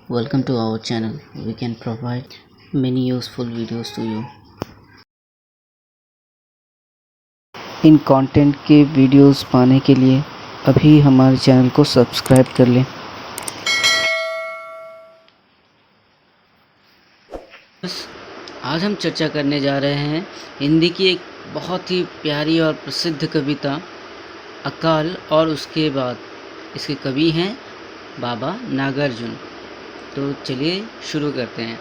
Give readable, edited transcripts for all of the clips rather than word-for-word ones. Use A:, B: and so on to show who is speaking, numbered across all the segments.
A: Welcome to our channel. We can provide many useful videos to you. In content के videos पाने के लिए अभी हमारे चैनल को सब्सक्राइब कर लें। आज हम चर्चा करने जा रहे हैं हिंदी की एक बहुत ही प्यारी और प्रसिद्ध कविता अकाल और उसके बाद। इसके कवि हैं बाबा नागार्जुन। तो चलिए शुरू करते हैं।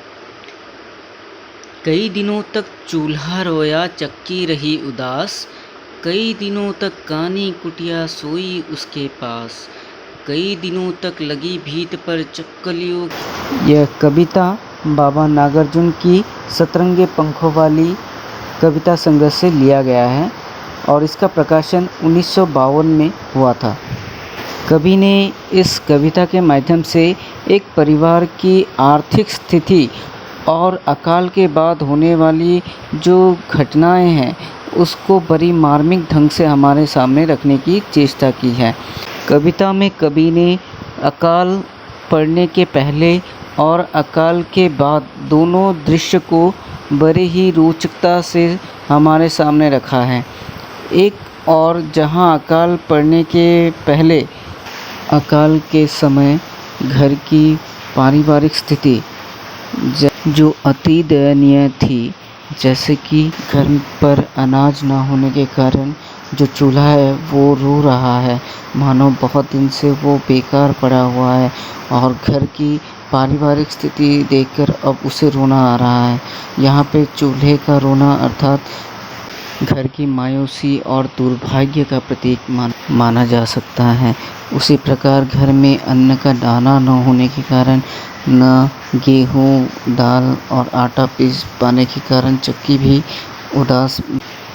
A: कई दिनों तक चूल्हा रोया, चक्की रही उदास, कई दिनों तक कानी कुटिया सोई उसके पास, कई दिनों तक लगी भीत पर चक्कलियों। यह कविता बाबा नागार्जुन की सतरंगे पंखों वाली कविता संग्रह से लिया गया है और इसका प्रकाशन 1952 में हुआ था। कवि ने इस कविता के माध्यम से एक परिवार की आर्थिक स्थिति और अकाल के बाद होने वाली जो घटनाएं हैं उसको बड़ी मार्मिक ढंग से हमारे सामने रखने की चेष्टा की है। कविता में कवि ने अकाल पड़ने के पहले और अकाल के बाद दोनों दृश्य को बड़े ही रोचकता से हमारे सामने रखा है। एक और जहां अकाल पड़ने के पहले अकाल के समय घर की पारिवारिक स्थिति जो अति दयनीय थी, जैसे कि घर पर अनाज ना होने के कारण जो चूल्हा है वो रो रहा है, मानो बहुत दिन से वो बेकार पड़ा हुआ है और घर की पारिवारिक स्थिति देखकर अब उसे रोना आ रहा है। यहाँ पे चूल्हे का रोना अर्थात घर की मायूसी और दुर्भाग्य का प्रतीक माना जा सकता है। उसी प्रकार घर में अन्न का दाना न होने के कारण न गेहूँ, दाल और आटा पीस पाने के कारण चक्की भी उदास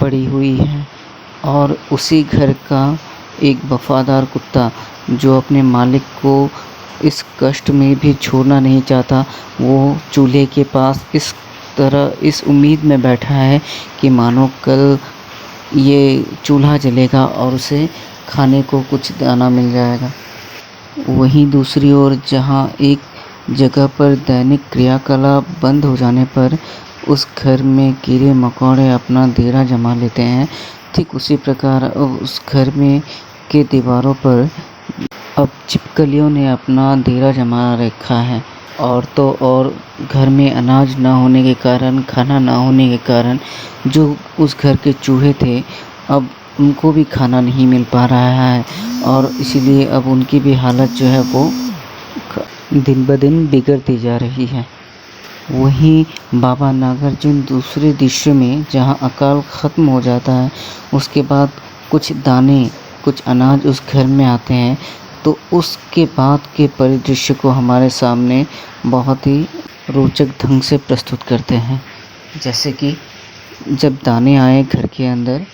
A: पड़ी हुई है। और उसी घर का एक वफादार कुत्ता जो अपने मालिक को इस कष्ट में भी छोड़ना नहीं चाहता, वो चूल्हे के पास इस तरह इस उम्मीद में बैठा है कि मानो कल ये चूल्हा जलेगा और उसे खाने को कुछ दाना मिल जाएगा। वहीं दूसरी ओर जहां एक जगह पर दैनिक क्रियाकलाप बंद हो जाने पर उस घर में कीड़े मकोड़े अपना डेरा जमा लेते हैं, ठीक उसी प्रकार उस घर में के दीवारों पर अब छिपकलियों ने अपना डेरा जमा रखा है। और तो और घर में अनाज ना होने के कारण, खाना ना होने के कारण जो उस घर के चूहे थे अब उनको भी खाना नहीं मिल पा रहा है और इसीलिए अब उनकी भी हालत जो है वो दिन ब दिन बिगड़ती जा रही है। वहीं बाबा नागार्जुन दूसरे दृश्य में जहां अकाल ख़त्म हो जाता है, उसके बाद कुछ दाने, कुछ अनाज उस घर में आते हैं, तो उसके बाद के परिदृश्य को हमारे सामने बहुत ही रोचक ढंग से प्रस्तुत करते हैं। जैसे कि जब दाने आए घर के अंदर,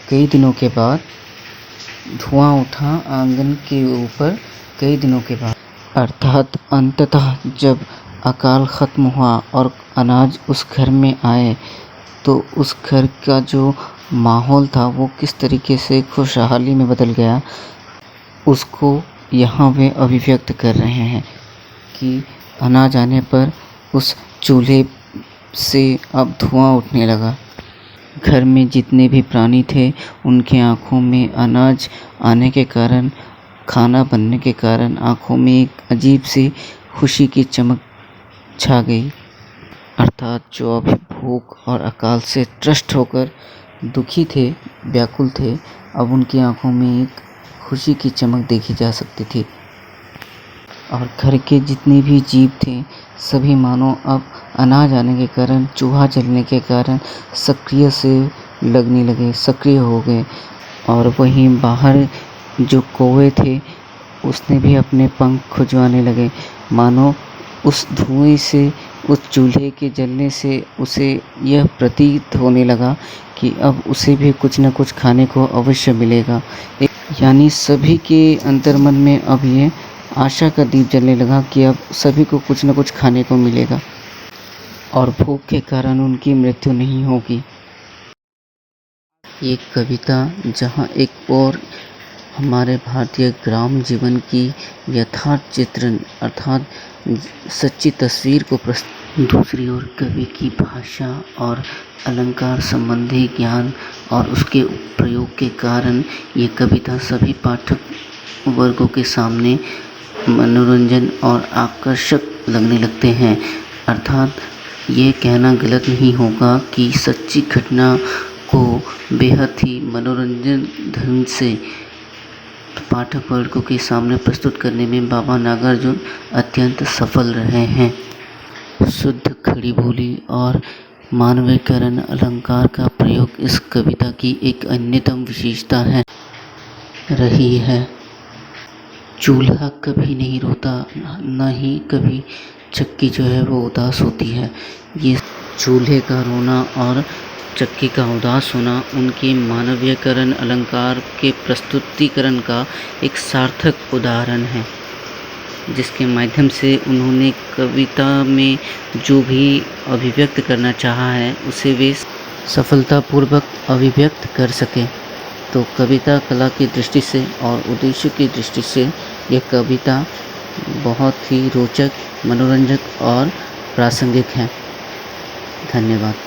A: कई दिनों के बाद धुआं उठा आंगन के ऊपर, कई दिनों के बाद अर्थात अंततः जब अकाल ख़त्म हुआ और अनाज उस घर में आए, तो उस घर का जो माहौल था वो किस तरीके से खुशहाली में बदल गया, उसको यहाँ वे अभिव्यक्त कर रहे हैं कि अनाज आने पर उस चूल्हे से अब धुआं उठने लगा। घर में जितने भी प्राणी थे उनकी आँखों में अनाज आने के कारण, खाना बनने के कारण आँखों में एक अजीब सी खुशी की चमक छा गई। अर्थात जो अभी भूख और अकाल से त्रस्त होकर दुखी थे, व्याकुल थे, अब उनकी आँखों में एक खुशी की चमक देखी जा सकती थी। और घर के जितने भी जीव थे सभी मानो अब अनाज आने के कारण, चूल्हा जलने के कारण सक्रिय से लगने लगे, सक्रिय हो गए। और वहीं बाहर जो कौवे थे उसने भी अपने पंख खुजवाने लगे, मानो उस धुएं से, उस चूल्हे के जलने से उसे यह प्रतीत होने लगा कि अब उसे भी कुछ न कुछ खाने को अवश्य मिलेगा। यानी सभी के अंतर्मन में अब ये आशा का दीप जलने लगा कि अब सभी को कुछ न कुछ खाने को मिलेगा और भूख के कारण उनकी मृत्यु नहीं होगी। एक कविता जहाँ एक और हमारे भारतीय ग्राम जीवन की यथार्थ चित्रण अर्थात सच्ची तस्वीर को दूसरी ओर कवि की भाषा और अलंकार संबंधी ज्ञान और उसके प्रयोग के कारण ये कविता सभी पाठक वर्गों के सामने मनोरंजन और आकर्षक लगने लगते हैं। अर्थात ये कहना गलत नहीं होगा कि सच्ची घटना को बेहद ही मनोरंजन ढंग से पाठक वर्गों के सामने प्रस्तुत करने में बाबा नागार्जुन अत्यंत सफल रहे हैं। शुद्ध खड़ी बोली और मानवीकरण अलंकार का प्रयोग इस कविता की एक अन्यतम विशेषता रही है। चूल्हा कभी नहीं रोता, न ही कभी चक्की जो है वो उदास होती है। ये चूल्हे का रोना और चक्की का उदास होना उनके मानवीयकरण अलंकार के प्रस्तुतिकरण का एक सार्थक उदाहरण है, जिसके माध्यम से उन्होंने कविता में जो भी अभिव्यक्त करना चाहा है उसे वे सफलतापूर्वक अभिव्यक्त कर सके। तो कविता कला की दृष्टि से और उद्देश्य की दृष्टि से यह कविता बहुत ही रोचक, मनोरंजक और प्रासंगिक है। धन्यवाद।